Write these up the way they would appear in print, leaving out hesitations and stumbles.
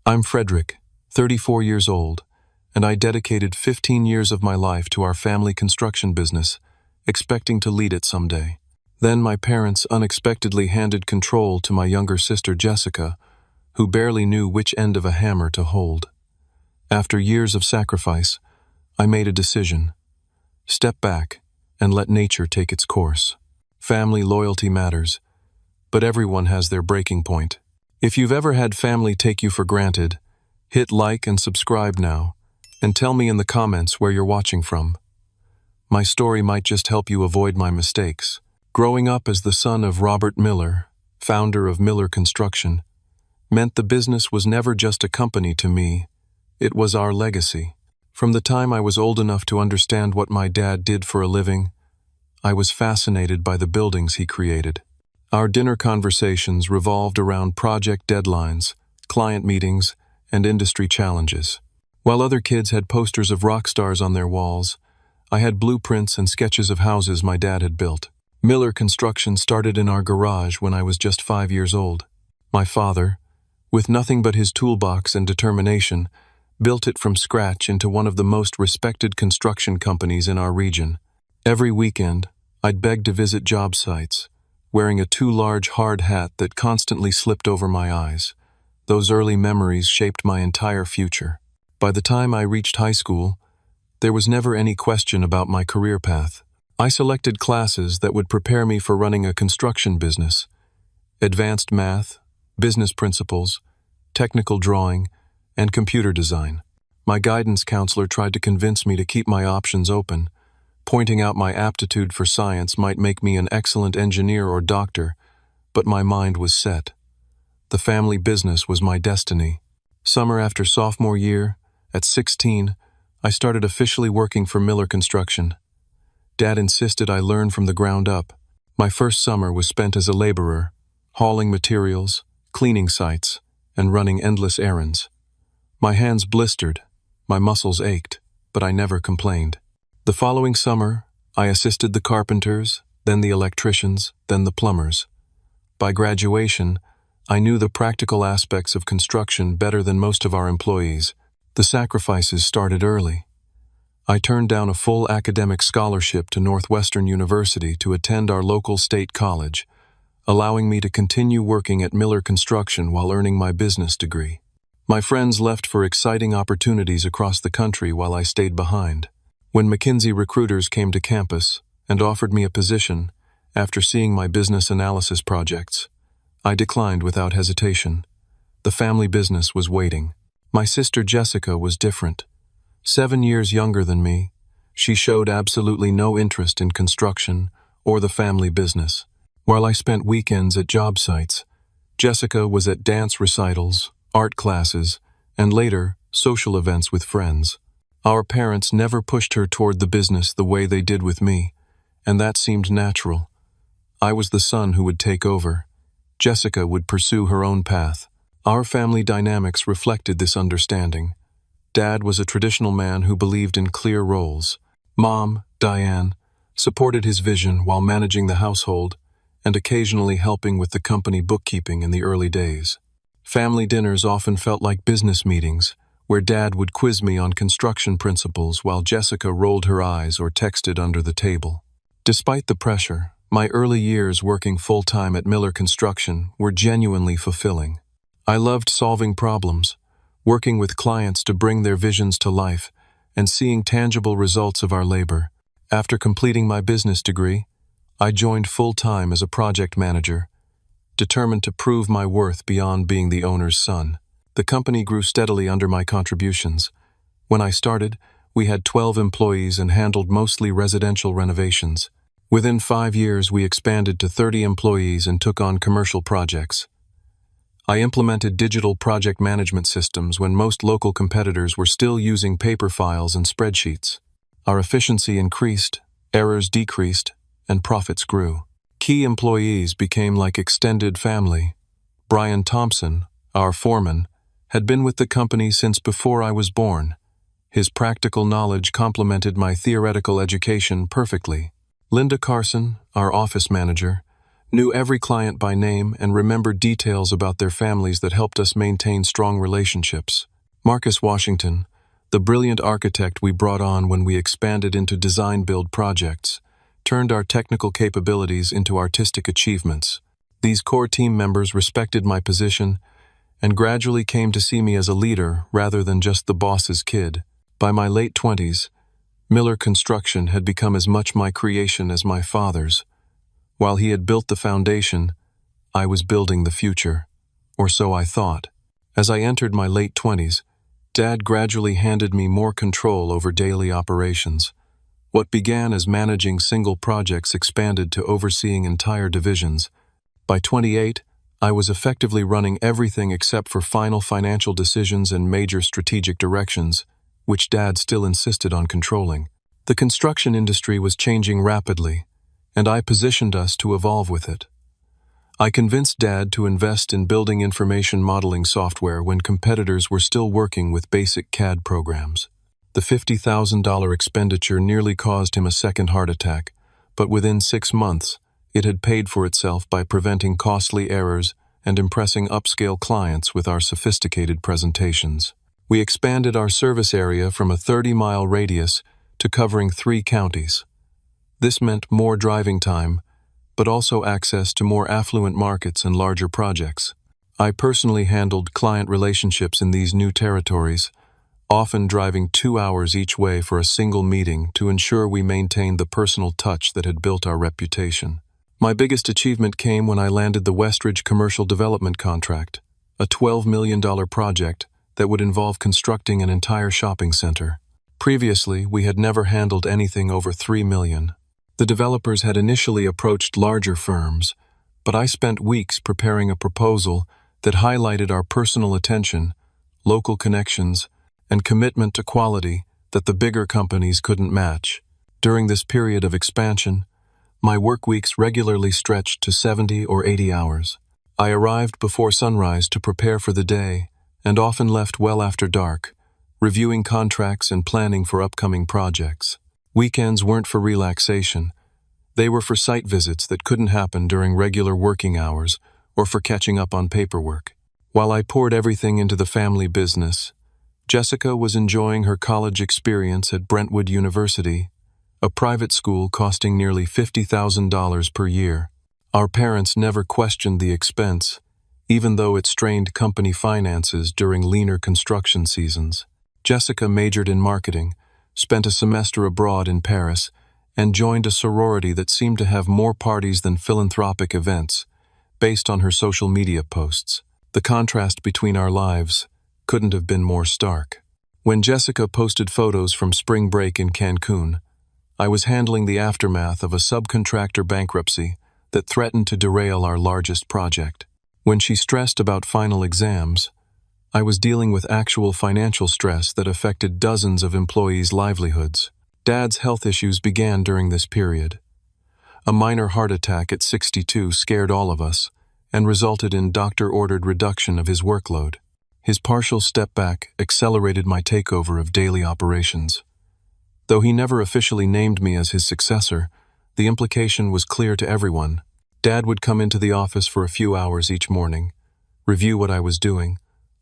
I'm Frederick, 34 years old, and I dedicated 15 years of my life to our family construction business, expecting to lead it someday. Then my parents unexpectedly handed control to my younger sister Jessica, who barely knew which end of a hammer to hold. After years of sacrifice, I made a decision. Step back and let nature take its course. Family loyalty matters, but everyone has their breaking point. If you've ever had family take you for granted, hit like and subscribe now, and tell me in the comments where you're watching from. My story might just help you avoid my mistakes. Growing up as the son of Robert Miller, founder of Miller Construction, meant the business was never just a company to me, it was our legacy. From the time I was old enough to understand what my dad did for a living, I was fascinated by the buildings he created. Our dinner conversations revolved around project deadlines, client meetings, and industry challenges. While other kids had posters of rock stars on their walls, I had blueprints and sketches of houses my dad had built. Miller Construction started in our garage when I was just 5 years old. My father, with nothing but his toolbox and determination, built it from scratch into one of the most respected construction companies in our region. Every weekend, I'd beg to visit job sites, wearing a too large hard hat that constantly slipped over my eyes. Those early memories shaped my entire future. By the time I reached high school, there was never any question about my career path. I selected classes that would prepare me for running a construction business. Advanced math, business principles, technical drawing, and computer design. My guidance counselor tried to convince me to keep my options open, pointing out my aptitude for science might make me an excellent engineer or doctor, but my mind was set. The family business was my destiny. Summer after sophomore year, at 16, I started officially working for Miller Construction. Dad insisted I learn from the ground up. My first summer was spent as a laborer, hauling materials, cleaning sites, and running endless errands. My hands blistered, my muscles ached, but I never complained. The following summer, I assisted the carpenters, then the electricians, then the plumbers. By graduation, I knew the practical aspects of construction better than most of our employees. The sacrifices started early. I turned down a full academic scholarship to Northwestern University to attend our local state college, allowing me to continue working at Miller Construction while earning my business degree. My friends left for exciting opportunities across the country while I stayed behind. When McKinsey recruiters came to campus and offered me a position after seeing my business analysis projects, I declined without hesitation. The family business was waiting. My sister Jessica was different. 7 years younger than me, she showed absolutely no interest in construction or the family business. While I spent weekends at job sites, Jessica was at dance recitals, art classes, and later, social events with friends. Our parents never pushed her toward the business the way they did with me, and that seemed natural. I was the son who would take over. Jessica would pursue her own path. Our family dynamics reflected this understanding. Dad was a traditional man who believed in clear roles. Mom, Diane, supported his vision while managing the household and occasionally helping with the company bookkeeping in the early days. Family dinners often felt like business meetings, where Dad would quiz me on construction principles while Jessica rolled her eyes or texted under the table. Despite the pressure, my early years working full-time at Miller Construction were genuinely fulfilling. I loved solving problems, working with clients to bring their visions to life, and seeing tangible results of our labor. After completing my business degree, I joined full-time as a project manager, determined to prove my worth beyond being the owner's son. The company grew steadily under my contributions. When I started, we had 12 employees and handled mostly residential renovations. Within 5 years, we expanded to 30 employees and took on commercial projects. I implemented digital project management systems when most local competitors were still using paper files and spreadsheets. Our efficiency increased, errors decreased, and profits grew. Key employees became like extended family. Brian Thompson, our foreman, had been with the company since before I was born. His practical knowledge complemented my theoretical education perfectly. Linda Carson, our office manager, knew every client by name, and remembered details about their families that helped us maintain strong relationships. Marcus Washington, the brilliant architect we brought on when we expanded into design-build projects, turned our technical capabilities into artistic achievements. These core team members respected my position and gradually came to see me as a leader rather than just the boss's kid. By my late 20s, Miller Construction had become as much my creation as my father's. While he had built the foundation, I was building the future, or so I thought. As I entered my late 20s, Dad gradually handed me more control over daily operations. What began as managing single projects expanded to overseeing entire divisions. By 28, I was effectively running everything except for final financial decisions and major strategic directions, which Dad still insisted on controlling. The construction industry was changing rapidly, and I positioned us to evolve with it. I convinced Dad to invest in building information modeling software when competitors were still working with basic CAD programs. The $50,000 expenditure nearly caused him a second heart attack, but within 6 months, it had paid for itself by preventing costly errors and impressing upscale clients with our sophisticated presentations. We expanded our service area from a 30-mile radius to covering 3 counties. This meant more driving time, but also access to more affluent markets and larger projects. I personally handled client relationships in these new territories, often driving 2 hours each way for a single meeting to ensure we maintained the personal touch that had built our reputation. My biggest achievement came when I landed the Westridge commercial development contract, a $12 million project that would involve constructing an entire shopping center. Previously, we had never handled anything over $3 million. The developers had initially approached larger firms, but I spent weeks preparing a proposal that highlighted our personal attention, local connections, and commitment to quality that the bigger companies couldn't match. During this period of expansion, my work weeks regularly stretched to 70 or 80 hours. I arrived before sunrise to prepare for the day, and often left well after dark, reviewing contracts and planning for upcoming projects. Weekends weren't for relaxation. They were for site visits that couldn't happen during regular working hours or for catching up on paperwork. While I poured everything into the family business, Jessica was enjoying her college experience at Brentwood University, a private school costing nearly $50,000 per year. Our parents never questioned the expense, even though it strained company finances during leaner construction seasons. Jessica majored in marketing, spent a semester abroad in Paris, and joined a sorority that seemed to have more parties than philanthropic events, based on her social media posts. The contrast between our lives couldn't have been more stark. When Jessica posted photos from spring break in Cancun, I was handling the aftermath of a subcontractor bankruptcy that threatened to derail our largest project. When she stressed about final exams, I was dealing with actual financial stress that affected dozens of employees' livelihoods. Dad's health issues began during this period. A minor heart attack at 62 scared all of us and resulted in doctor-ordered reduction of his workload. His partial step back accelerated my takeover of daily operations. Though he never officially named me as his successor, the implication was clear to everyone. Dad would come into the office for a few hours each morning, review what I was doing,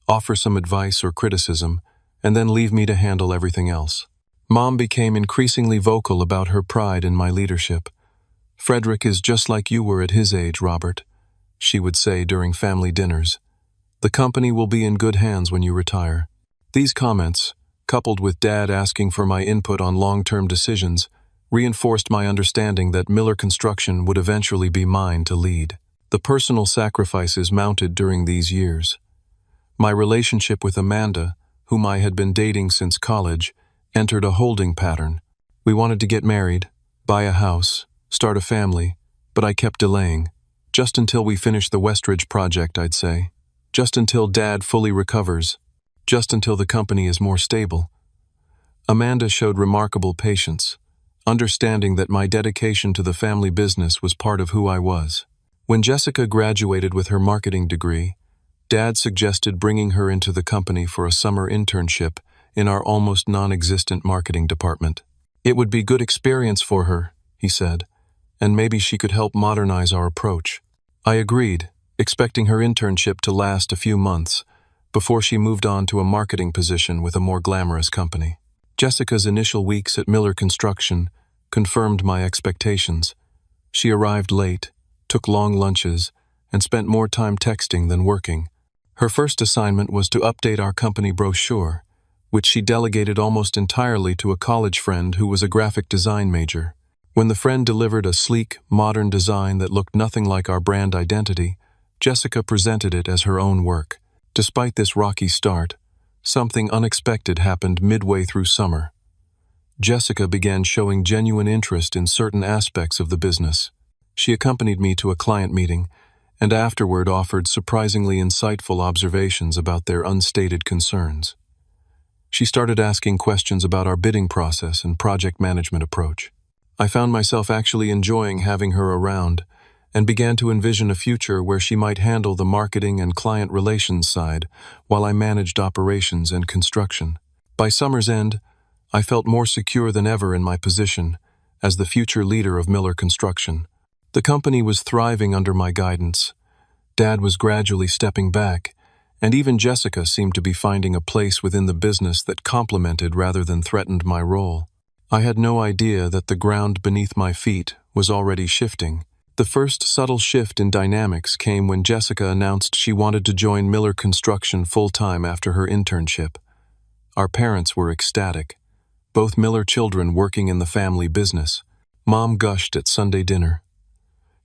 offer some advice or criticism, and then leave me to handle everything else. Mom became increasingly vocal about her pride in my leadership. "Frederick is just like you were at his age, Robert," she would say during family dinners. "The company will be in good hands when you retire." These comments, coupled with Dad asking for my input on long-term decisions, reinforced my understanding that Miller Construction would eventually be mine to lead. The personal sacrifices mounted during these years. My relationship with Amanda, whom I had been dating since college, entered a holding pattern. We wanted to get married, buy a house, start a family, but I kept delaying. Just until we finish the Westridge project, I'd say. Just until Dad fully recovers. Just until the company is more stable. Amanda showed remarkable patience, understanding that my dedication to the family business was part of who I was. When Jessica graduated with her marketing degree, Dad suggested bringing her into the company for a summer internship in our almost non-existent marketing department. "It would be good experience for her," he said, and maybe she could help modernize our approach. I agreed, expecting her internship to last a few months before she moved on to a marketing position with a more glamorous company. Jessica's initial weeks at Miller Construction confirmed my expectations. She arrived late, took long lunches, and spent more time texting than working. Her first assignment was to update our company brochure, which she delegated almost entirely to a college friend who was a graphic design major. When the friend delivered a sleek, modern design that looked nothing like our brand identity, Jessica presented it as her own work. Despite this rocky start, something unexpected happened midway through summer. Jessica began showing genuine interest in certain aspects of the business. She accompanied me to a client meeting and afterward offered surprisingly insightful observations about their unstated concerns. She started asking questions about our bidding process and project management approach. I found myself actually enjoying having her around and began to envision a future where she might handle the marketing and client relations side while I managed operations and construction. By summer's end, I felt more secure than ever in my position as the future leader of Miller Construction. The company was thriving under my guidance. Dad was gradually stepping back, and even Jessica seemed to be finding a place within the business that complemented rather than threatened my role. I had no idea that the ground beneath my feet was already shifting. The first subtle shift in dynamics came when Jessica announced she wanted to join Miller Construction full-time after her internship. Our parents were ecstatic, both Miller children working in the family business. Mom gushed at Sunday dinner.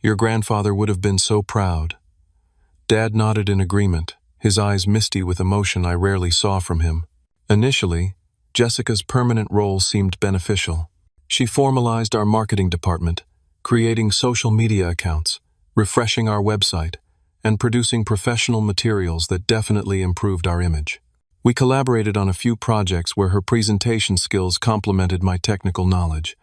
"Your grandfather would have been so proud." Dad nodded in agreement, his eyes misty with emotion I rarely saw from him. Initially, Jessica's permanent role seemed beneficial. She formalized our marketing department, creating social media accounts, refreshing our website, and producing professional materials that definitely improved our image. We collaborated on a few projects where her presentation skills complemented my technical knowledge.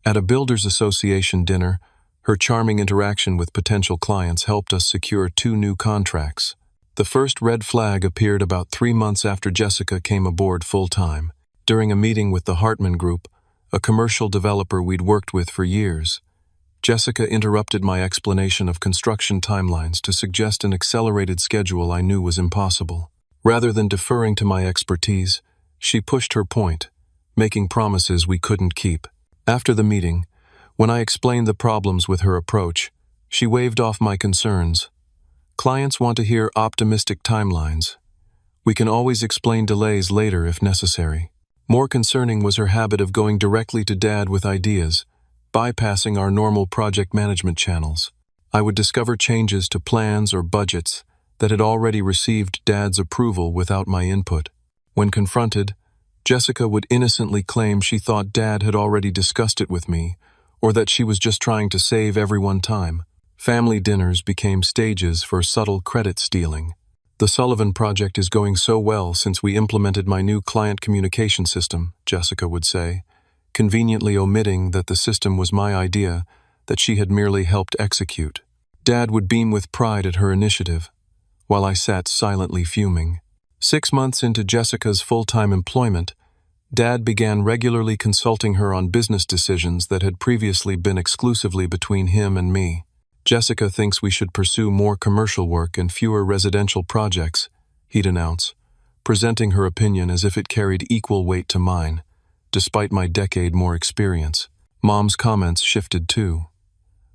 At a Builders Association dinner, her charming interaction with potential clients helped us secure 2 new contracts. The first red flag appeared about 3 months after Jessica came aboard full-time. During a meeting with the Hartman Group, a commercial developer we'd worked with for years, Jessica interrupted my explanation of construction timelines to suggest an accelerated schedule I knew was impossible. Rather than deferring to my expertise, she pushed her point, making promises we couldn't keep. After the meeting, when I explained the problems with her approach, she waved off my concerns. "Clients want to hear optimistic timelines. We can always explain delays later if necessary." More concerning was her habit of going directly to Dad with ideas, bypassing our normal project management channels. I would discover changes to plans or budgets that had already received Dad's approval without my input. When confronted, Jessica would innocently claim she thought Dad had already discussed it with me, or that she was just trying to save everyone time. Family dinners became stages for subtle credit stealing. "The Sullivan project is going so well since we implemented my new client communication system," Jessica would say, conveniently omitting that the system was my idea that she had merely helped execute. Dad would beam with pride at her initiative, while I sat silently fuming. 6 months into Jessica's full-time employment, Dad began regularly consulting her on business decisions that had previously been exclusively between him and me. "Jessica thinks we should pursue more commercial work and fewer residential projects," he'd announce, presenting her opinion as if it carried equal weight to mine, despite my decade more experience. Mom's comments shifted too.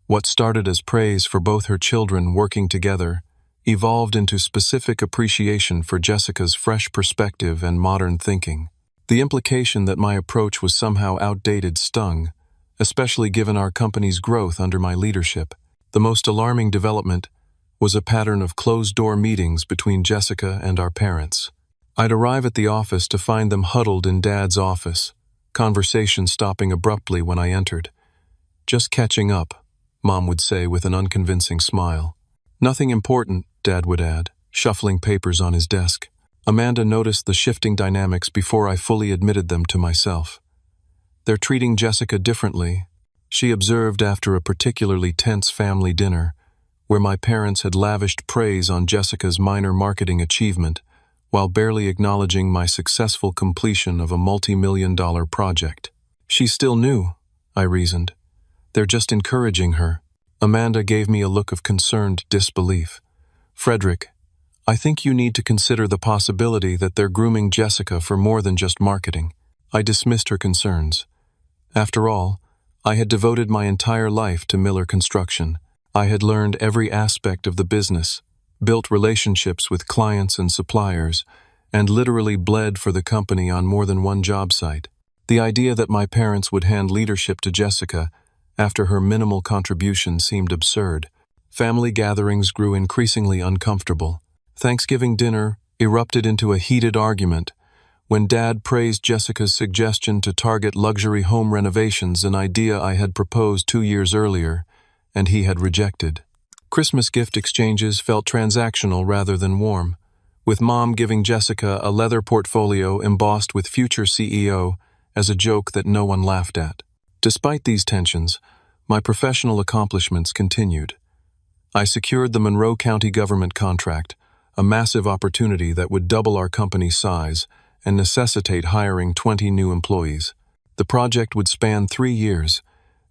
What started as praise for both her children working together evolved into specific appreciation for Jessica's fresh perspective and modern thinking. The implication that my approach was somehow outdated stung, especially given our company's growth under my leadership. The most alarming development was a pattern of closed-door meetings between Jessica and our parents. I'd arrive at the office to find them huddled in Dad's office, conversation stopping abruptly when I entered. "Just catching up," Mom would say with an unconvincing smile. "Nothing important," Dad would add, shuffling papers on his desk. Amanda noticed the shifting dynamics before I fully admitted them to myself. "They're treating Jessica differently," she observed after a particularly tense family dinner, where my parents had lavished praise on Jessica's minor marketing achievement, while barely acknowledging my successful completion of a multi-million-dollar project. "She's still new," I reasoned, They're just encouraging her." Amanda gave me a look of concerned disbelief. "Frederick, I think you need to consider the possibility that they're grooming Jessica for more than just marketing." I dismissed her concerns. After all, I had devoted my entire life to Miller Construction. I had learned every aspect of the business, built relationships with clients and suppliers, and literally bled for the company on more than one job site. The idea that my parents would hand leadership to Jessica after her minimal contribution seemed absurd. Family gatherings grew increasingly uncomfortable. Thanksgiving dinner erupted into a heated argument when Dad praised Jessica's suggestion to target luxury home renovations, an idea I had proposed 2 years earlier, and he had rejected. Christmas gift exchanges felt transactional rather than warm, with Mom giving Jessica a leather portfolio embossed with future CEO as a joke that no one laughed at. Despite these tensions, my professional accomplishments continued. I secured the Monroe County government contract, a massive opportunity that would double our company's size and necessitate hiring 20 new employees. The project would span 3 years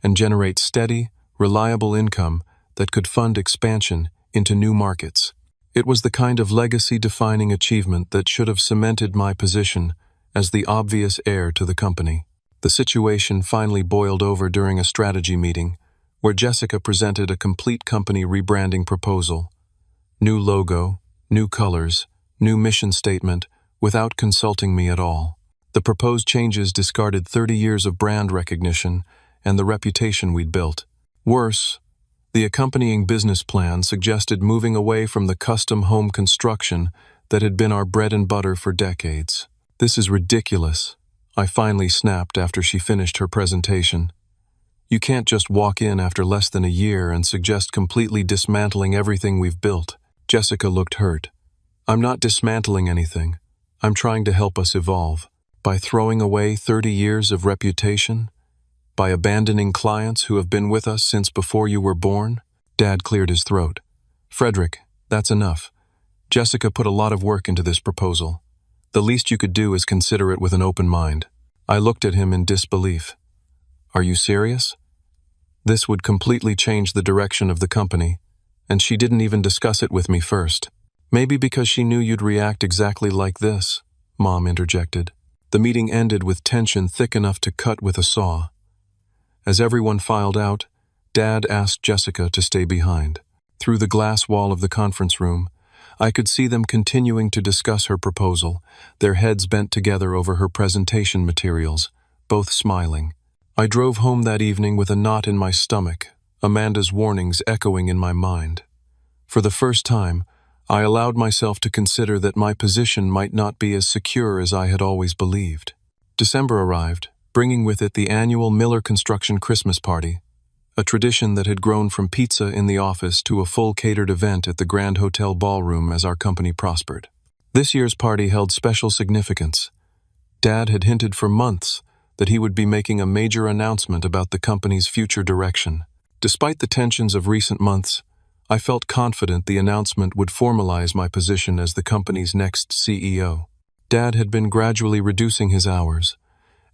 and generate steady, reliable income that could fund expansion into new markets. It was the kind of legacy-defining achievement that should have cemented my position as the obvious heir to the company. The situation finally boiled over during a strategy meeting, where Jessica presented a complete company rebranding proposal. New logo, new colors, new mission statement, without consulting me at all. The proposed changes discarded 30 years of brand recognition and the reputation we'd built. Worse, the accompanying business plan suggested moving away from the custom home construction that had been our bread and butter for decades. "This is ridiculous," I finally snapped after she finished her presentation. "You can't just walk in after less than a year and suggest completely dismantling everything we've built." Jessica looked hurt. "I'm not dismantling anything. I'm trying to help us evolve. By throwing away 30 years of reputation? By abandoning clients who have been with us since before you were born?" Dad cleared his throat. "Frederick, that's enough. Jessica put a lot of work into this proposal. The least you could do is consider it with an open mind." I looked at him in disbelief. "Are you serious? This would completely change the direction of the company, and she didn't even discuss it with me first." "Maybe because she knew you'd react exactly like this," Mom interjected. The meeting ended with tension thick enough to cut with a saw. As everyone filed out, Dad asked Jessica to stay behind. Through the glass wall of the conference room, I could see them continuing to discuss her proposal, their heads bent together over her presentation materials, both smiling. I drove home that evening with a knot in my stomach, Amanda's warnings echoing in my mind. For the first time, I allowed myself to consider that my position might not be as secure as I had always believed. December arrived, bringing with it the annual Miller Construction Christmas party, a tradition that had grown from pizza in the office to a full catered event at the Grand Hotel Ballroom as our company prospered. This year's party held special significance. Dad had hinted for months that he would be making a major announcement about the company's future direction. Despite the tensions of recent months, I felt confident the announcement would formalize my position as the company's next CEO. Dad had been gradually reducing his hours,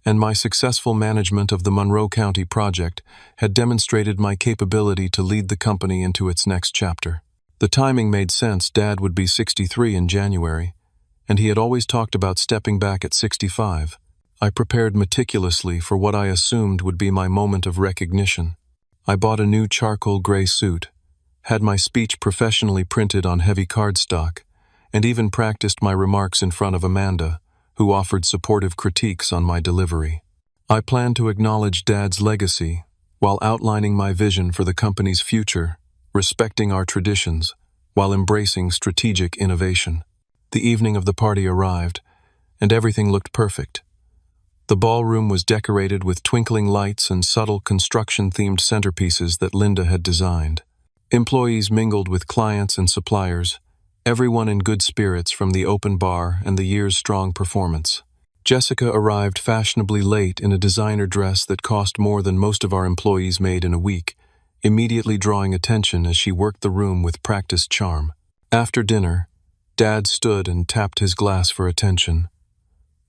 and my successful management of the Monroe County project had demonstrated my capability to lead the company into its next chapter. The timing made sense. Dad would be 63 in January, and he had always talked about stepping back at 65. I prepared meticulously for what I assumed would be my moment of recognition. I bought a new charcoal gray suit, had my speech professionally printed on heavy cardstock, and even practiced my remarks in front of Amanda, who offered supportive critiques on my delivery. I planned to acknowledge Dad's legacy while outlining my vision for the company's future, respecting our traditions while embracing strategic innovation. The evening of the party arrived, and everything looked perfect. The ballroom was decorated with twinkling lights and subtle construction-themed centerpieces that Linda had designed. Employees mingled with clients and suppliers, everyone in good spirits from the open bar and the year's strong performance. Jessica arrived fashionably late in a designer dress that cost more than most of our employees made in a week, immediately drawing attention as she worked the room with practiced charm. After dinner, Dad stood and tapped his glass for attention.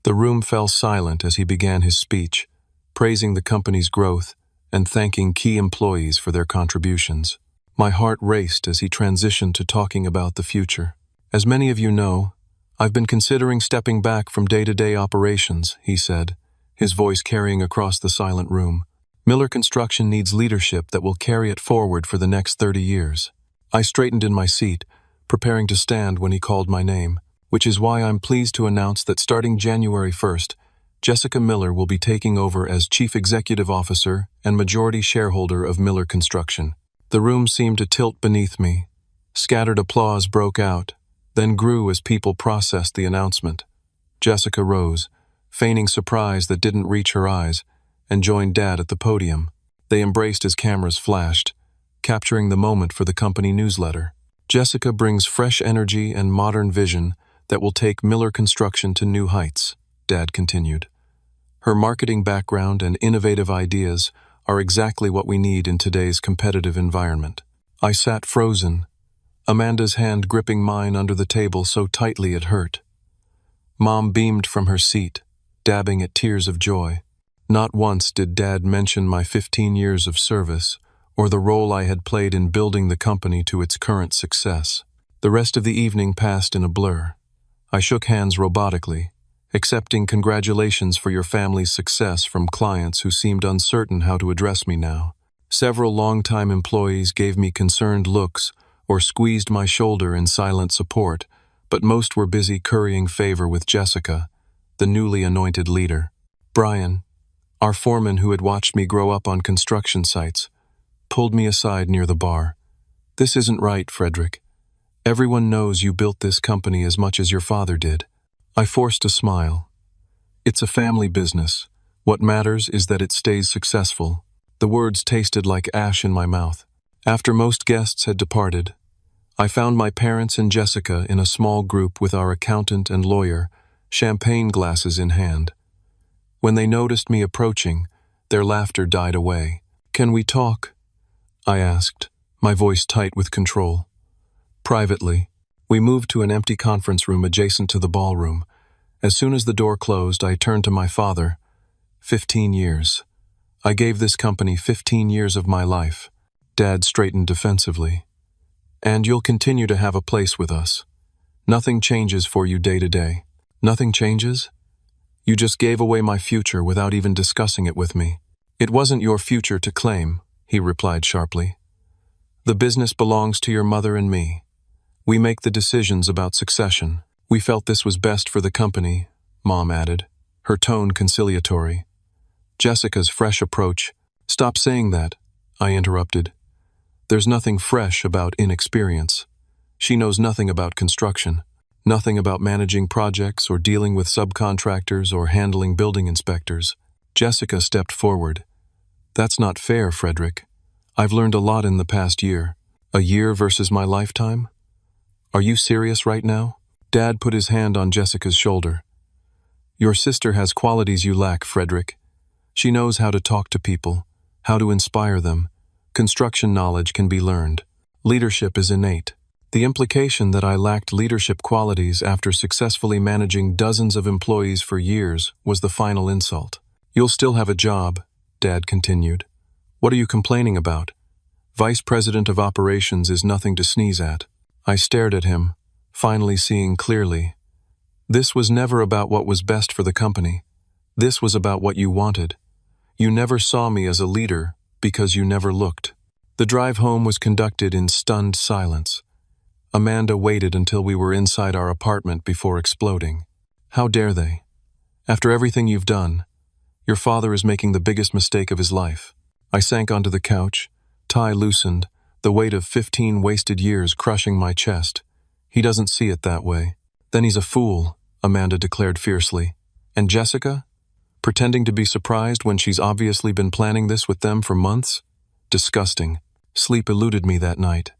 The room fell silent as he began his speech, praising the company's growth and thanking key employees for their contributions. My heart raced as he transitioned to talking about the future. As many of you know, I've been considering stepping back from day-to-day operations, he said, his voice carrying across the silent room. Miller Construction needs leadership that will carry it forward for the next 30 years. I straightened in my seat, preparing to stand when he called my name, which is why I'm pleased to announce that starting January 1st, Jessica Miller will be taking over as Chief Executive Officer and majority shareholder of Miller Construction. The room seemed to tilt beneath me. Scattered applause broke out, then grew as people processed the announcement. Jessica rose, feigning surprise that didn't reach her eyes, and joined Dad at the podium. They embraced as cameras flashed, capturing the moment for the company newsletter. Jessica brings fresh energy and modern vision that will take Miller Construction to new heights, Dad continued. Her marketing background and innovative ideas are exactly what we need in today's competitive environment. I sat frozen, Amanda's hand gripping mine under the table so tightly it hurt. Mom beamed from her seat, dabbing at tears of joy. Not once did Dad mention my 15 years of service or the role I had played in building the company to its current success. The rest of the evening passed in a blur. I shook hands robotically, accepting congratulations for your family's success from clients who seemed uncertain how to address me now. Several longtime employees gave me concerned looks or squeezed my shoulder in silent support, but most were busy currying favor with Jessica, the newly anointed leader. Brian, our foreman who had watched me grow up on construction sites, pulled me aside near the bar. "This isn't right, Frederick. Everyone knows you built this company as much as your father did." I forced a smile. "It's a family business. What matters is that it stays successful." The words tasted like ash in my mouth. After most guests had departed, I found my parents and Jessica in a small group with our accountant and lawyer, champagne glasses in hand. When they noticed me approaching, their laughter died away. "Can we talk?" I asked, my voice tight with control. Privately, we moved to an empty conference room adjacent to the ballroom. As soon as the door closed, I turned to my father. 15 years. I gave this company 15 years of my life. Dad straightened defensively. "And you'll continue to have a place with us. Nothing changes for you day to day." "Nothing changes? You just gave away my future without even discussing it with me." "It wasn't your future to claim," he replied sharply. "The business belongs to your mother and me. We make the decisions about succession. We felt this was best for the company," Mom added, her tone conciliatory. Jessica's fresh approach. "Stop saying that," I interrupted. "There's nothing fresh about inexperience. She knows nothing about construction, nothing about managing projects or dealing with subcontractors or handling building inspectors." Jessica stepped forward. "That's not fair, Frederick. I've learned a lot in the past year." "A year versus my lifetime? Are you serious right now?" Dad put his hand on Jessica's shoulder. "Your sister has qualities you lack, Frederick. She knows how to talk to people, how to inspire them. Construction knowledge can be learned. Leadership is innate." The implication that I lacked leadership qualities after successfully managing dozens of employees for years was the final insult. "You'll still have a job," Dad continued. "What are you complaining about? Vice President of Operations is nothing to sneeze at." I stared at him, finally seeing clearly. This was never about what was best for the company. This was about what you wanted. You never saw me as a leader because you never looked. The drive home was conducted in stunned silence. Amanda waited until we were inside our apartment before exploding. "How dare they? After everything you've done, your father is making the biggest mistake of his life." I sank onto the couch, tie loosened, the weight of 15 wasted years crushing my chest. "He doesn't see it that way." "Then he's a fool," Amanda declared fiercely. "And Jessica? Pretending to be surprised when she's obviously been planning this with them for months? Disgusting." Sleep eluded me that night.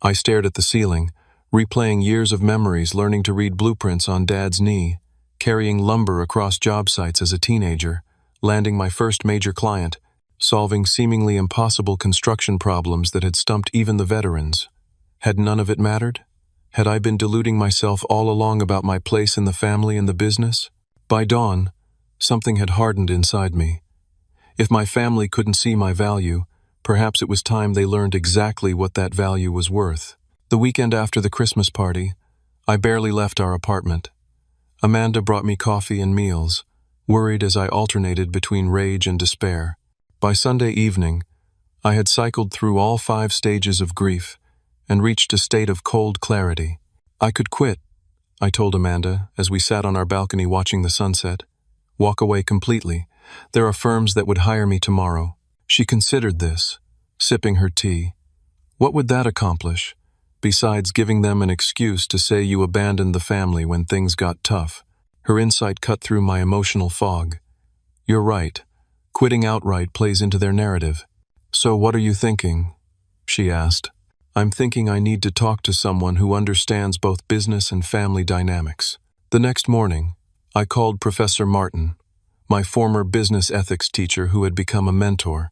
I stared at the ceiling, replaying years of memories, learning to read blueprints on Dad's knee, carrying lumber across job sites as a teenager, landing my first major client, solving seemingly impossible construction problems that had stumped even the veterans. Had none of it mattered? Had I been deluding myself all along about my place in the family and the business? By dawn, something had hardened inside me. If my family couldn't see my value, perhaps it was time they learned exactly what that value was worth. The weekend after the Christmas party, I barely left our apartment. Amanda brought me coffee and meals, worried as I alternated between rage and despair. By Sunday evening, I had cycled through all 5 stages of grief and reached a state of cold clarity. I could quit, I told Amanda as we sat on our balcony watching the sunset. Walk away completely. There are firms that would hire me tomorrow. She considered this, sipping her tea. What would that accomplish, besides giving them an excuse to say you abandoned the family when things got tough? Her insight cut through my emotional fog. You're right. Quitting outright plays into their narrative. So what are you thinking? She asked. I'm thinking I need to talk to someone who understands both business and family dynamics. The next morning, I called Professor Martin, my former business ethics teacher who had become a mentor.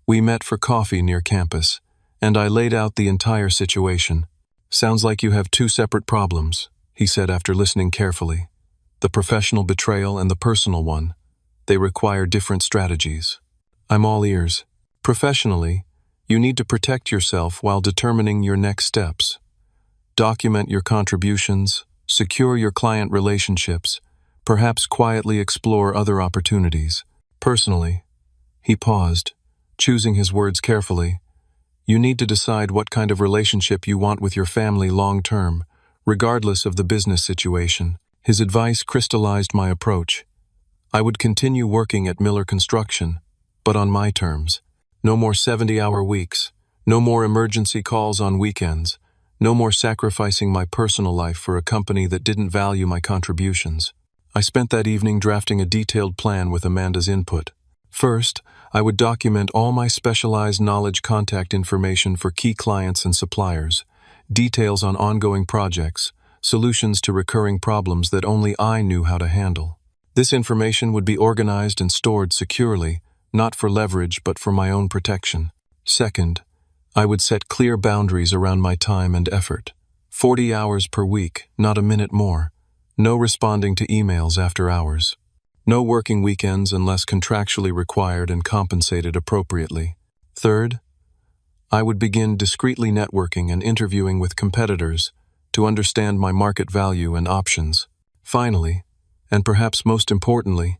We met for coffee near campus, and I laid out the entire situation. Sounds like you have 2 separate problems, he said after listening carefully. The professional betrayal and the personal one. They require different strategies. I'm all ears. Professionally, you need to protect yourself while determining your next steps. Document your contributions, secure your client relationships, perhaps quietly explore other opportunities. Personally, he paused, choosing his words carefully. You need to decide what kind of relationship you want with your family long-term, regardless of the business situation. His advice crystallized my approach. I would continue working at Miller Construction, but on my terms. No more 70-hour weeks, no more emergency calls on weekends, no more sacrificing my personal life for a company that didn't value my contributions. I spent that evening drafting a detailed plan with Amanda's input. First, I would document all my specialized knowledge contact information for key clients and suppliers, details on ongoing projects, solutions to recurring problems that only I knew how to handle. This information would be organized and stored securely, not for leverage but for my own protection. Second, I would set clear boundaries around my time and effort. 40 hours per week, not a minute more. No responding to emails after hours. No working weekends unless contractually required and compensated appropriately. Third, I would begin discreetly networking and interviewing with competitors to understand my market value and options. Finally, and perhaps most importantly,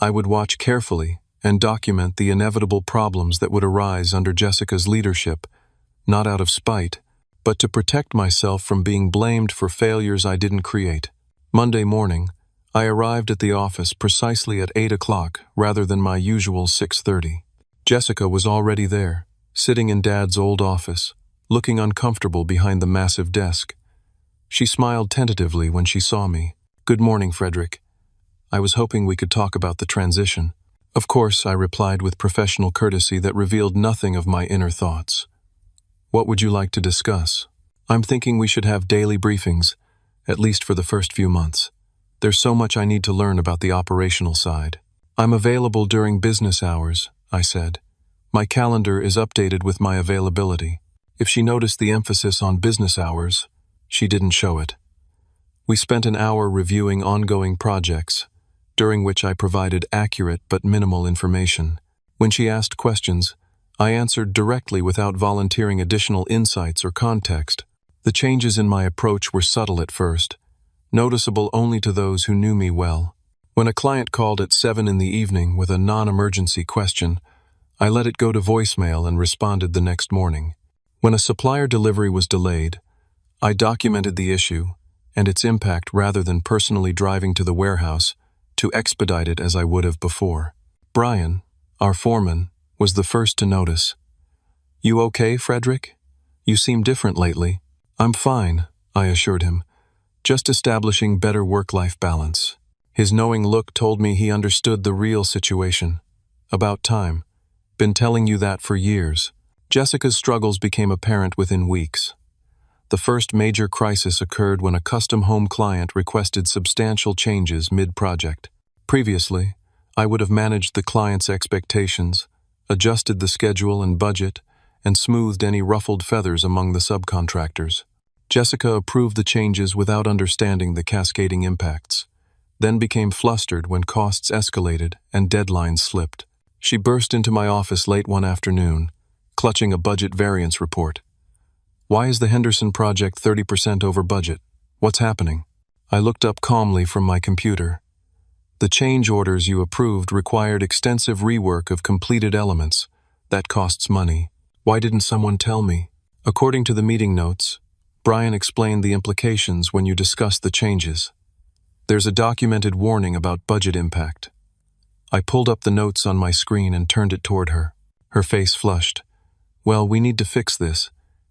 I would watch carefully and document the inevitable problems that would arise under Jessica's leadership, not out of spite, but to protect myself from being blamed for failures I didn't create. Monday morning, I arrived at the office precisely at 8 o'clock rather than my usual 6:30. Jessica was already there, sitting in Dad's old office, looking uncomfortable behind the massive desk. She smiled tentatively when she saw me. Good morning, Frederick. I was hoping we could talk about the transition. Of course, I replied with professional courtesy that revealed nothing of my inner thoughts. What would you like to discuss? I'm thinking we should have daily briefings, at least for the first few months. There's so much I need to learn about the operational side. I'm available during business hours, I said. My calendar is updated with my availability. If she noticed the emphasis on business hours, she didn't show it. We spent an hour reviewing ongoing projects, during which I provided accurate but minimal information. When she asked questions, I answered directly without volunteering additional insights or context. The changes in my approach were subtle at first, noticeable only to those who knew me well. When a client called at 7 in the evening with a non-emergency question, I let it go to voicemail and responded the next morning. When a supplier delivery was delayed, I documented the issue and its impact rather than personally driving to the warehouse to expedite it as I would have before. Brian, our foreman, was the first to notice. You okay, Frederick? You seem different lately. I'm fine, I assured him, just establishing better work-life balance. His knowing look told me he understood the real situation. About time. Been telling you that for years. Jessica's struggles became apparent within weeks. The first major crisis occurred when a custom home client requested substantial changes mid-project. Previously, I would have managed the client's expectations, adjusted the schedule and budget, and smoothed any ruffled feathers among the subcontractors. Jessica approved the changes without understanding the cascading impacts, then became flustered when costs escalated and deadlines slipped. She burst into my office late one afternoon, clutching a budget variance report. "Why is the Henderson project 30% over budget? What's happening?" I looked up calmly from my computer. "The change orders you approved required extensive rework of completed elements. That costs money. Why didn't someone tell me?" According to the meeting notes, Brian explained the implications when you discussed the changes. "There's a documented warning about budget impact." I pulled up the notes on my screen and turned it toward her. Her face flushed. "Well, we need to fix this.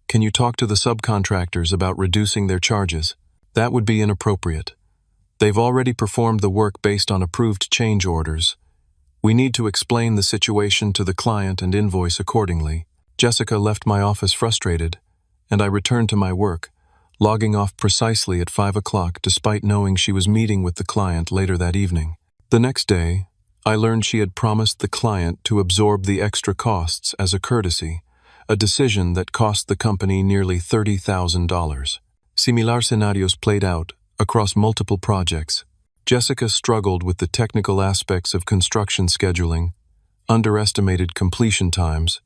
Can you talk to the subcontractors about reducing their charges?" "That would be inappropriate. They've already performed the work based on approved change orders. We need to explain the situation to the client and invoice accordingly." Jessica left my office frustrated, and I returned to my work, logging off precisely at 5 o'clock despite knowing she was meeting with the client later that evening. The next day, I learned she had promised the client to absorb the extra costs as a courtesy, a decision that cost the company nearly $30,000. Similar scenarios played out across multiple projects. Jessica struggled with the technical aspects of construction scheduling, underestimated completion times,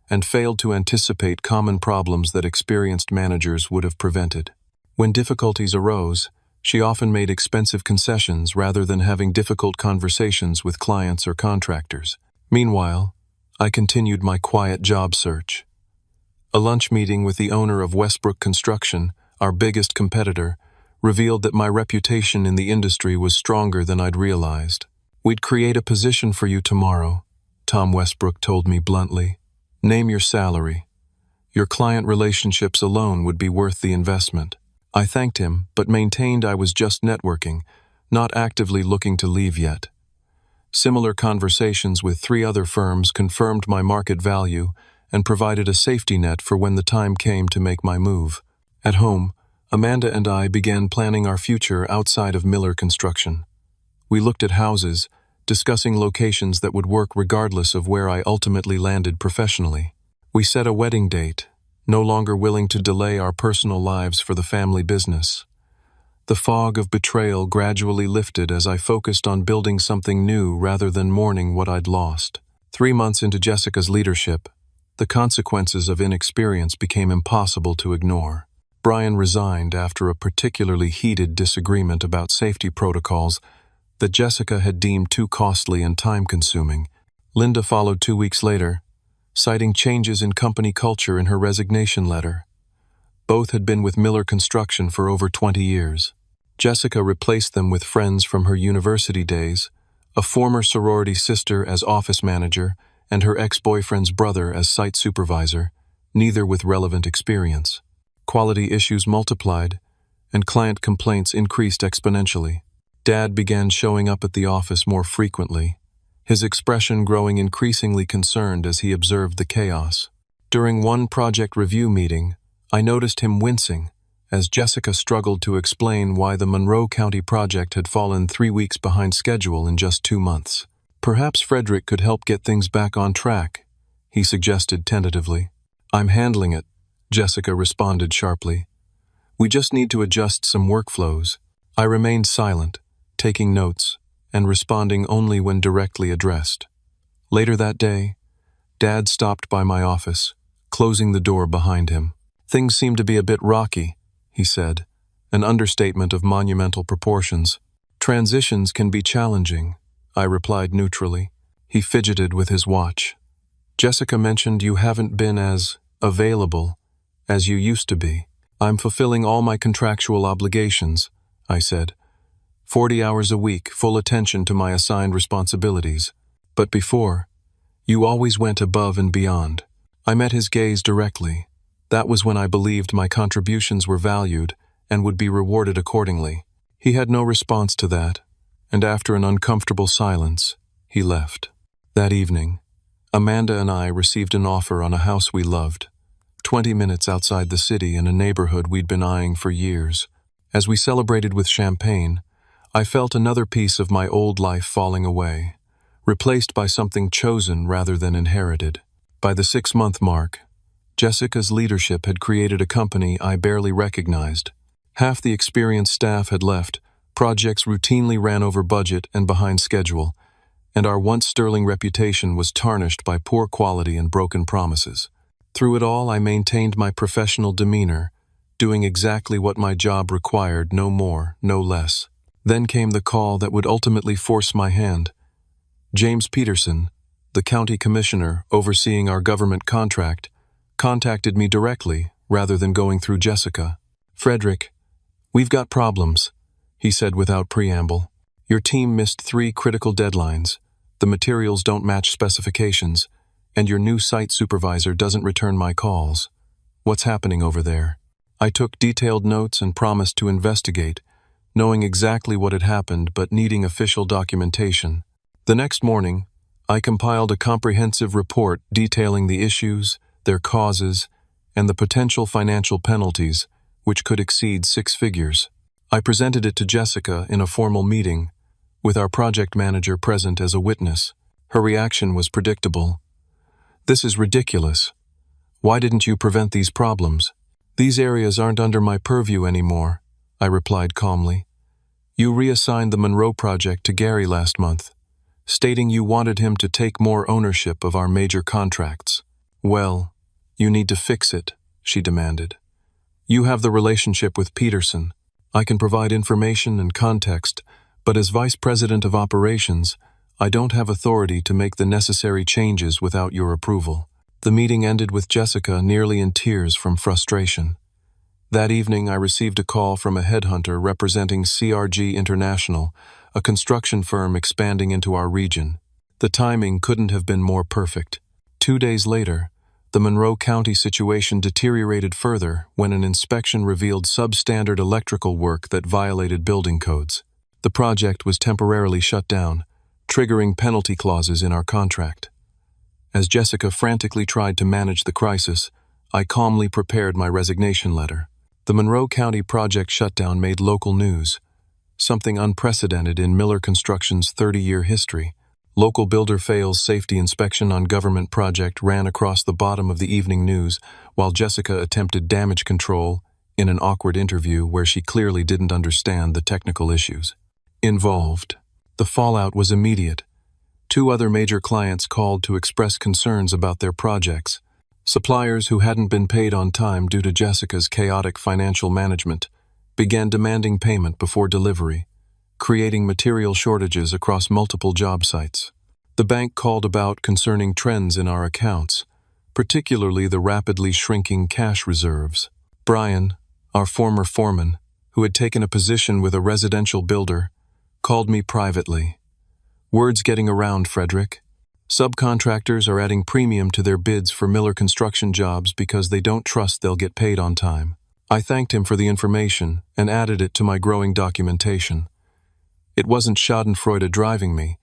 and failed to anticipate common problems that experienced managers would have prevented. When difficulties arose, she often made expensive concessions rather than having difficult conversations with clients or contractors. Meanwhile, I continued my quiet job search. A lunch meeting with the owner of Westbrook Construction, our biggest competitor, revealed that my reputation in the industry was stronger than I'd realized. "We'd create a position for you tomorrow," Tom Westbrook told me bluntly. "Name your salary. Your client relationships alone would be worth the investment." I thanked him, but maintained I was just networking, not actively looking to leave yet. Similar conversations with 3 other firms confirmed my market value and provided a safety net for when the time came to make my move. At home, Amanda and I began planning our future outside of Miller Construction. We looked at houses, discussing locations that would work regardless of where I ultimately landed professionally. We set a wedding date, no longer willing to delay our personal lives for the family business. The fog of betrayal gradually lifted as I focused on building something new rather than mourning what I'd lost. 3 months into Jessica's leadership, the consequences of inexperience became impossible to ignore. Brian resigned after a particularly heated disagreement about safety protocols that Jessica had deemed too costly and time-consuming. Linda followed 2 weeks later, citing changes in company culture in her resignation letter. Both had been with Miller Construction for over 20 years. Jessica replaced them with friends from her university days, a former sorority sister as office manager, and her ex-boyfriend's brother as site supervisor, neither with relevant experience. Quality issues multiplied, and client complaints increased exponentially. Dad began showing up at the office more frequently, his expression growing increasingly concerned as he observed the chaos. During one project review meeting, I noticed him wincing as Jessica struggled to explain why the Monroe County project had fallen 3 weeks behind schedule in just 2 months. "Perhaps Frederick could help get things back on track," he suggested tentatively. "I'm handling it," Jessica responded sharply. "We just need to adjust some workflows." I remained silent, taking notes, and responding only when directly addressed. Later that day, Dad stopped by my office, closing the door behind him. "Things seem to be a bit rocky," he said, an understatement of monumental proportions. "Transitions can be challenging," I replied neutrally. He fidgeted with his watch. "Jessica mentioned you haven't been as available as you used to be." "I'm fulfilling all my contractual obligations," I said. 40 hours a week, full attention to my assigned responsibilities. "But before, you always went above and beyond." I met his gaze directly. That was when I believed my contributions were valued and would be rewarded accordingly. He had no response to that, and after an uncomfortable silence, he left. That evening, Amanda and I received an offer on a house we loved, 20 minutes outside the city in a neighborhood we'd been eyeing for years. As we celebrated with champagne, I felt another piece of my old life falling away, replaced by something chosen rather than inherited. By the 6-month mark, Jessica's leadership had created a company I barely recognized. Half the experienced staff had left, projects routinely ran over budget and behind schedule, and our once sterling reputation was tarnished by poor quality and broken promises. Through it all, I maintained my professional demeanor, doing exactly what my job required, no more, no less. Then came the call that would ultimately force my hand. James Peterson, the county commissioner overseeing our government contract, contacted me directly rather than going through Jessica. "Frederick, we've got problems," he said without preamble. "Your team missed 3 critical deadlines, the materials don't match specifications, and your new site supervisor doesn't return my calls. What's happening over there?" I took detailed notes and promised to investigate, knowing exactly what had happened but needing official documentation. The next morning, I compiled a comprehensive report detailing the issues, their causes, and the potential financial penalties, which could exceed 6 figures. I presented it to Jessica in a formal meeting, with our project manager present as a witness. Her reaction was predictable. "This is ridiculous. Why didn't you prevent these problems?" "These areas aren't under my purview anymore," I replied calmly. "You reassigned the Monroe project to Gary last month, stating you wanted him to take more ownership of our major contracts. Well, you need to fix it," she demanded. "You have the relationship with Peterson. I can provide information and context, but as Vice President of Operations, I don't have authority to make the necessary changes without your approval." The meeting ended with Jessica nearly in tears from frustration. That evening, I received a call from a headhunter representing CRG International, a construction firm expanding into our region. The timing couldn't have been more perfect. 2 days later, the Monroe County situation deteriorated further when an inspection revealed substandard electrical work that violated building codes. The project was temporarily shut down, triggering penalty clauses in our contract. As Jessica frantically tried to manage the crisis, I calmly prepared my resignation letter. The Monroe County project shutdown made local news, something unprecedented in Miller Construction's 30-year history. Local builder fails safety inspection on government project ran across the bottom of the evening news, while Jessica attempted damage control in an awkward interview where she clearly didn't understand the technical issues involved. The fallout was immediate. 2 other major clients called to express concerns about their projects. Suppliers who hadn't been paid on time due to Jessica's chaotic financial management began demanding payment before delivery, creating material shortages across multiple job sites. The bank called about concerning trends in our accounts, particularly the rapidly shrinking cash reserves. Brian, our former foreman, who had taken a position with a residential builder, called me privately. "Word's getting around, Frederick. Subcontractors are adding premium to their bids for Miller construction jobs because they don't trust they'll get paid on time." I thanked him for the information and added it to my growing documentation. It wasn't schadenfreude driving me.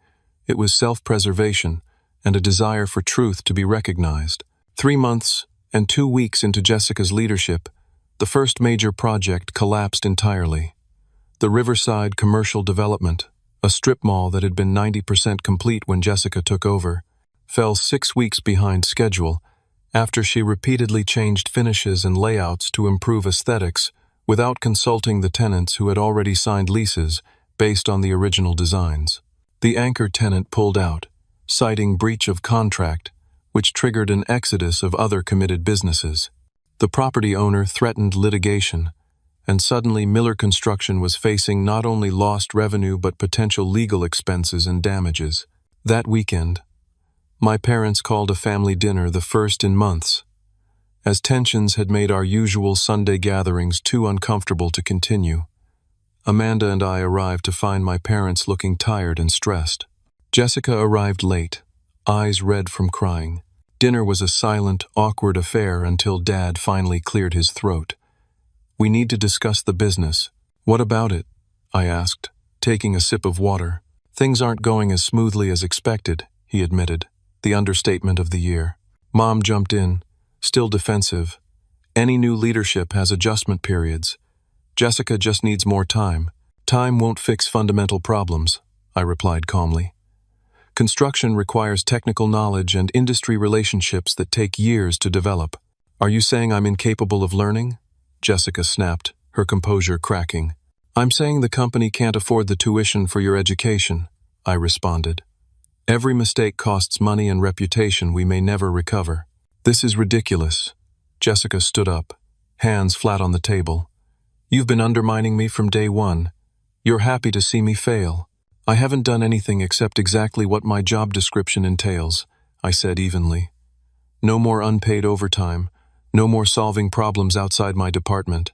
It was self-preservation and a desire for truth to be recognized. 3 months and 2 weeks into Jessica's leadership, the first major project collapsed entirely. The Riverside commercial development, a strip mall that had been 90% complete when Jessica took over, fell 6 weeks behind schedule after she repeatedly changed finishes and layouts to improve aesthetics without consulting the tenants who had already signed leases based on the original designs. The anchor tenant pulled out, citing breach of contract, which triggered an exodus of other committed businesses. The property owner threatened litigation, and suddenly Miller Construction was facing not only lost revenue but potential legal expenses and damages. That weekend, my parents called a family dinner, the first in months, as tensions had made our usual Sunday gatherings too uncomfortable to continue. Amanda and I arrived to find my parents looking tired and stressed. Jessica arrived late, eyes red from crying. Dinner was a silent, awkward affair until Dad finally cleared his throat. "We need to discuss the business." "What about it?" I asked, taking a sip of water. "Things aren't going as smoothly as expected," he admitted, the understatement of the year. Mom jumped in, still defensive. "Any new leadership has adjustment periods. Jessica just needs more time." "Time won't fix fundamental problems," I replied calmly. "Construction requires technical knowledge and industry relationships that take years to develop." "Are you saying I'm incapable of learning?" Jessica snapped, her composure cracking. "I'm saying the company can't afford the tuition for your education," I responded. Every mistake costs money and reputation we may never recover. This is ridiculous. Jessica stood up, hands flat on the table. You've been undermining me from day one. You're happy to see me fail. I haven't done anything except exactly what my job description entails, I said evenly. No more unpaid overtime, no more solving problems outside my department,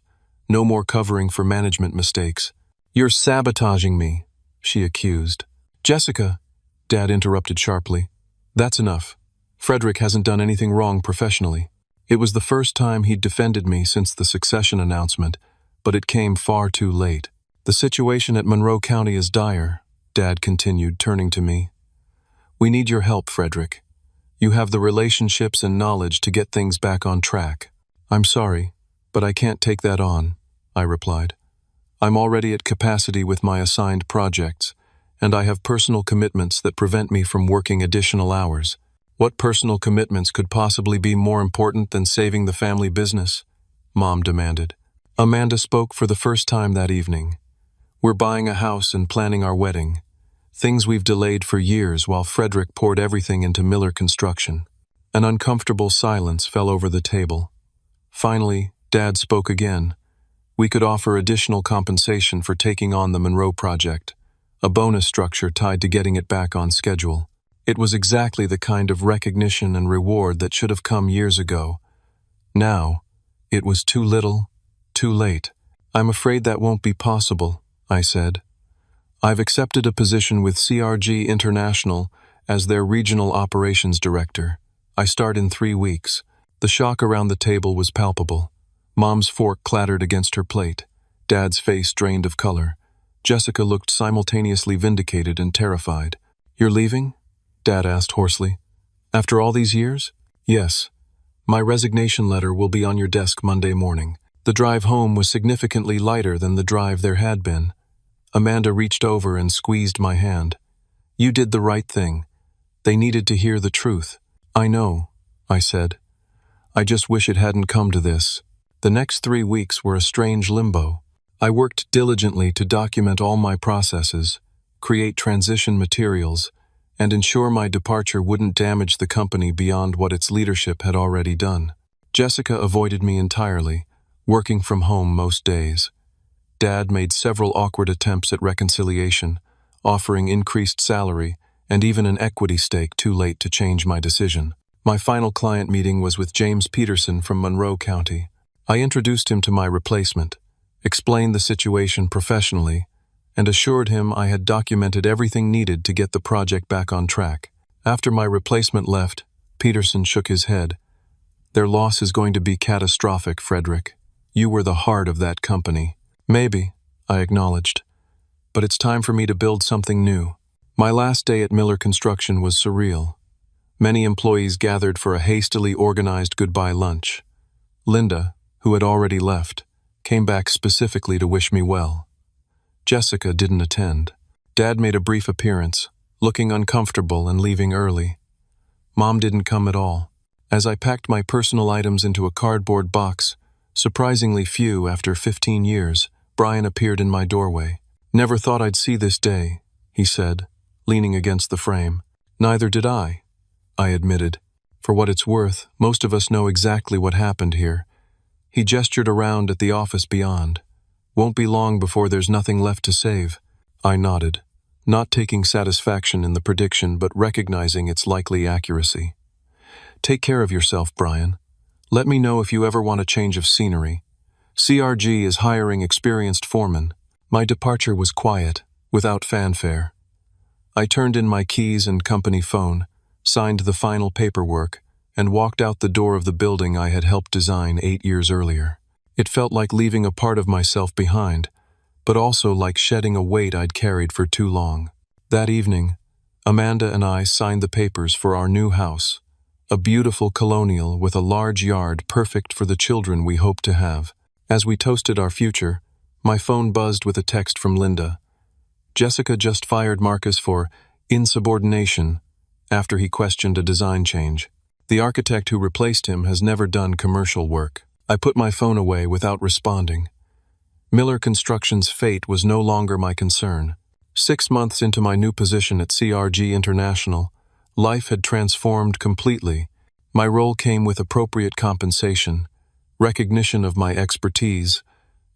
no more covering for management mistakes. You're sabotaging me, she accused. Jessica, Dad interrupted sharply. That's enough. Frederick hasn't done anything wrong professionally. It was the first time he'd defended me since the succession announcement, but it came far too late. The situation at Monroe County is dire, Dad continued, turning to me. We need your help, Frederick. You have the relationships and knowledge to get things back on track. I'm sorry, but I can't take that on, I replied. I'm already at capacity with my assigned projects, and I have personal commitments that prevent me from working additional hours. What personal commitments could possibly be more important than saving the family business? Mom demanded. Amanda spoke for the first time that evening. We're buying a house and planning our wedding. Things we've delayed for years while Frederick poured everything into Miller Construction. An uncomfortable silence fell over the table. Finally, Dad spoke again. We could offer additional compensation for taking on the Monroe project, a bonus structure tied to getting it back on schedule. It was exactly the kind of recognition and reward that should have come years ago. Now, it was too little, too late. I'm afraid that won't be possible, I said. I've accepted a position with CRG International as their regional operations director. I start in 3 weeks. The shock around the table was palpable. Mom's fork clattered against her plate. Dad's face drained of color. Jessica looked simultaneously vindicated and terrified. You're leaving? Dad asked hoarsely. After all these years? Yes. My resignation letter will be on your desk Monday morning. The drive home was significantly lighter than the drive there had been. Amanda reached over and squeezed my hand. You did the right thing. They needed to hear the truth. I know, I said. I just wish it hadn't come to this. The next 3 weeks were a strange limbo. I worked diligently to document all my processes, create transition materials, and ensure my departure wouldn't damage the company beyond what its leadership had already done. Jessica avoided me entirely, working from home most days. Dad made several awkward attempts at reconciliation, offering increased salary and even an equity stake too late to change my decision. My final client meeting was with James Peterson from Monroe County. I introduced him to my replacement, explained the situation professionally, and assured him I had documented everything needed to get the project back on track. After my replacement left, Peterson shook his head. Their loss is going to be catastrophic, Frederick. You were the heart of that company. Maybe, I acknowledged, but it's time for me to build something new. My last day at Miller Construction was surreal. Many employees gathered for a hastily organized goodbye lunch. Linda, who had already left, came back specifically to wish me well. Jessica didn't attend. Dad made a brief appearance, looking uncomfortable and leaving early. Mom didn't come at all. As I packed my personal items into a cardboard box, surprisingly few after 15 years, Brian appeared in my doorway. Never thought I'd see this day, he said, leaning against the frame. Neither did I admitted. For what it's worth, most of us know exactly what happened here. He gestured around at the office beyond. Won't be long before there's nothing left to save. I nodded, not taking satisfaction in the prediction but recognizing its likely accuracy. Take care of yourself, Brian. Let me know if you ever want a change of scenery. CRG is hiring experienced foremen. My departure was quiet, without fanfare. I turned in my keys and company phone, signed the final paperwork, and walked out the door of the building I had helped design 8 years earlier. It felt like leaving a part of myself behind, but also like shedding a weight I'd carried for too long. That evening, Amanda and I signed the papers for our new house, a beautiful colonial with a large yard perfect for the children we hoped to have. As we toasted our future, my phone buzzed with a text from Linda. Jessica just fired Marcus for insubordination after he questioned a design change. The architect who replaced him has never done commercial work. I put my phone away without responding. Miller Construction's fate was no longer my concern. 6 months into my new position at CRG International, life had transformed completely. My role came with appropriate compensation, recognition of my expertise,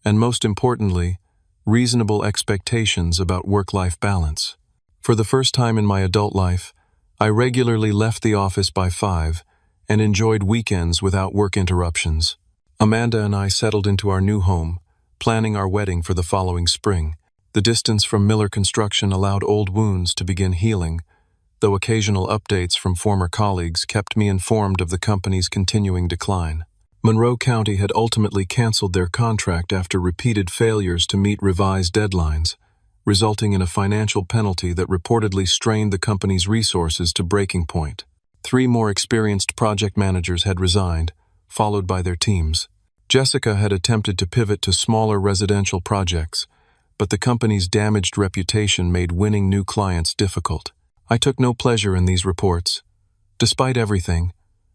and most importantly, reasonable expectations about work-life balance. For the first time in my adult life, I regularly left the office by 5 and enjoyed weekends without work interruptions. Amanda and I settled into our new home, planning our wedding for the following spring. The distance from Miller Construction allowed old wounds to begin healing, though occasional updates from former colleagues kept me informed of the company's continuing decline. Monroe County had ultimately canceled their contract after repeated failures to meet revised deadlines, resulting in a financial penalty that reportedly strained the company's resources to breaking point. 3 more experienced project managers had resigned, followed by their teams. Jessica had attempted to pivot to smaller residential projects, but the company's damaged reputation made winning new clients difficult. I took no pleasure in these reports. Despite everything,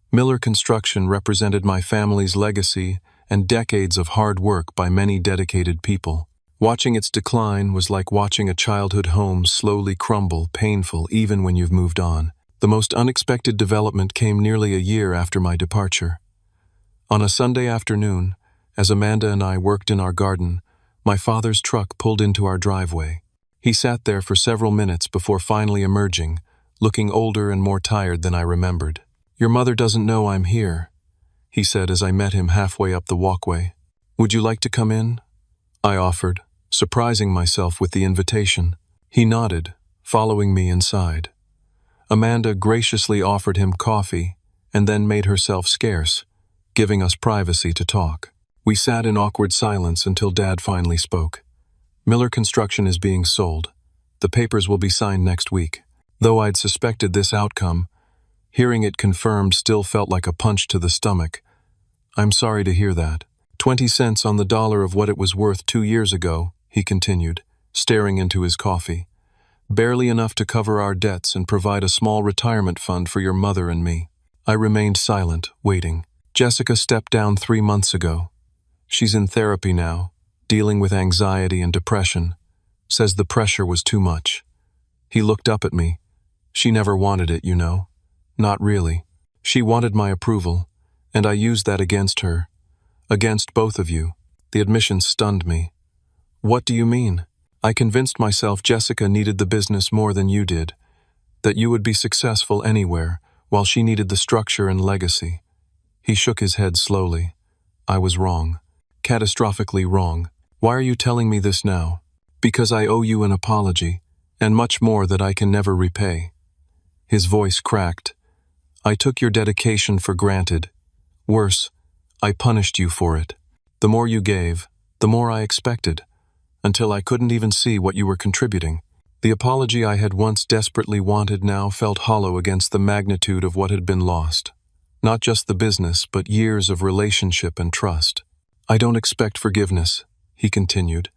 Miller Construction represented my family's legacy and decades of hard work by many dedicated people. Watching its decline was like watching a childhood home slowly crumble, painful even when you've moved on. The most unexpected development came nearly a year after my departure. On a Sunday afternoon, as Amanda and I worked in our garden, my father's truck pulled into our driveway. He sat there for several minutes before finally emerging, looking older and more tired than I remembered. "Your mother doesn't know I'm here," he said as I met him halfway up the walkway. "Would you like to come in?" I offered, surprising myself with the invitation. He nodded, following me inside. Amanda graciously offered him coffee and then made herself scarce, giving us privacy to talk. We sat in awkward silence until Dad finally spoke. "Miller Construction is being sold. The papers will be signed next week." Though I'd suspected this outcome, hearing it confirmed still felt like a punch to the stomach. "I'm sorry to hear that. 20 cents on the dollar of what it was worth 2 years ago," he continued, staring into his coffee. "Barely enough to cover our debts and provide a small retirement fund for your mother and me." I remained silent, waiting. "Jessica stepped down 3 months ago. She's in therapy now, dealing with anxiety and depression. Says the pressure was too much." He looked up at me. "She never wanted it, you know." "Not really. She wanted my approval, and I used that against her. Against both of you." The admission stunned me. "What do you mean?" "I convinced myself Jessica needed the business more than you did, that you would be successful anywhere, while she needed the structure and legacy." He shook his head slowly. "I was wrong. Catastrophically wrong. Why are you telling me this now?" "Because I owe you an apology, and much more that I can never repay." His voice cracked. "I took your dedication for granted. Worse, I punished you for it. The more you gave, the more I expected, until I couldn't even see what you were contributing." The apology I had once desperately wanted now felt hollow against the magnitude of what had been lost. Not just the business, but years of relationship and trust. "I don't expect forgiveness," he continued,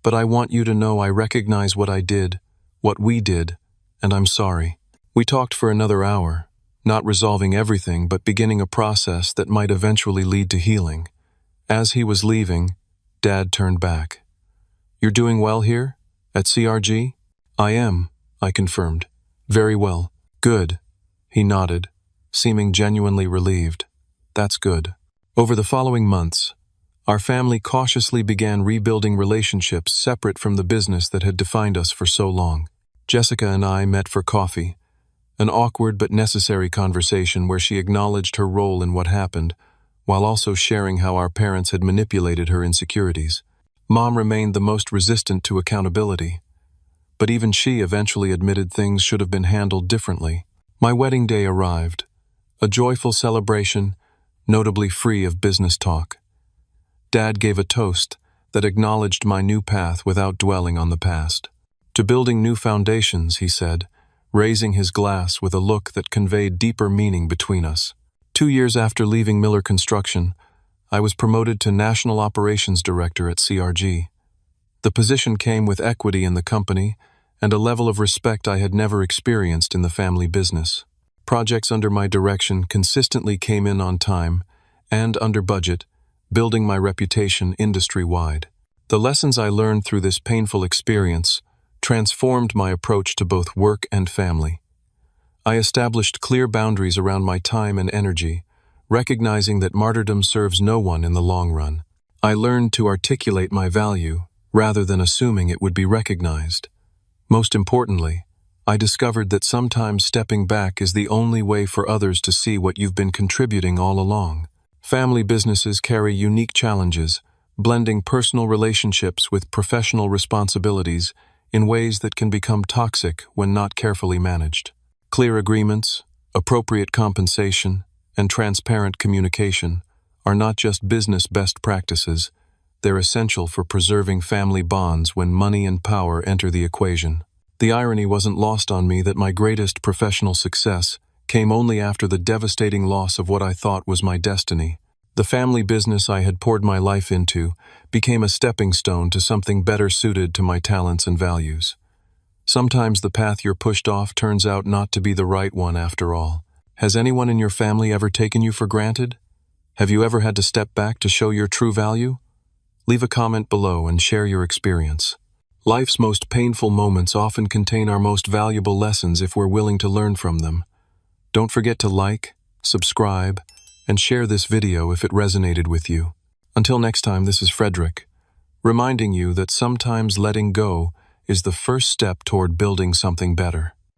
"but I want you to know I recognize what I did, what we did, and I'm sorry." We talked for another hour, not resolving everything but beginning a process that might eventually lead to healing. As he was leaving, Dad turned back. "You're doing well here? At CRG?" "I am," I confirmed. "Very well." "Good." He nodded, seeming genuinely relieved. "That's good." Over the following months, our family cautiously began rebuilding relationships separate from the business that had defined us for so long. Jessica and I met for coffee, an awkward but necessary conversation where she acknowledged her role in what happened, while also sharing how our parents had manipulated her insecurities. Mom remained the most resistant to accountability, but even she eventually admitted things should have been handled differently. My wedding day arrived, a joyful celebration, notably free of business talk. Dad gave a toast that acknowledged my new path without dwelling on the past. "To building new foundations," he said, raising his glass with a look that conveyed deeper meaning between us. 2 years after leaving Miller Construction, I was promoted to National Operations Director at CRG. The position came with equity in the company and a level of respect I had never experienced in the family business. Projects under my direction consistently came in on time and under budget, building my reputation industry-wide. The lessons I learned through this painful experience transformed my approach to both work and family. I established clear boundaries around my time and energy, recognizing that martyrdom serves no one in the long run. I learned to articulate my value, rather than assuming it would be recognized. Most importantly, I discovered that sometimes stepping back is the only way for others to see what you've been contributing all along. Family businesses carry unique challenges, blending personal relationships with professional responsibilities in ways that can become toxic when not carefully managed. Clear agreements, appropriate compensation, and transparent communication are not just business best practices, they're essential for preserving family bonds when money and power enter the equation. The irony wasn't lost on me that my greatest professional success came only after the devastating loss of what I thought was my destiny. The family business I had poured my life into became a stepping stone to something better suited to my talents and values. Sometimes the path you're pushed off turns out not to be the right one after all. Has anyone in your family ever taken you for granted? Have you ever had to step back to show your true value? Leave a comment below and share your experience. Life's most painful moments often contain our most valuable lessons if we're willing to learn from them. Don't forget to like, subscribe, and share this video if it resonated with you. Until next time, this is Frederick, reminding you that sometimes letting go is the first step toward building something better.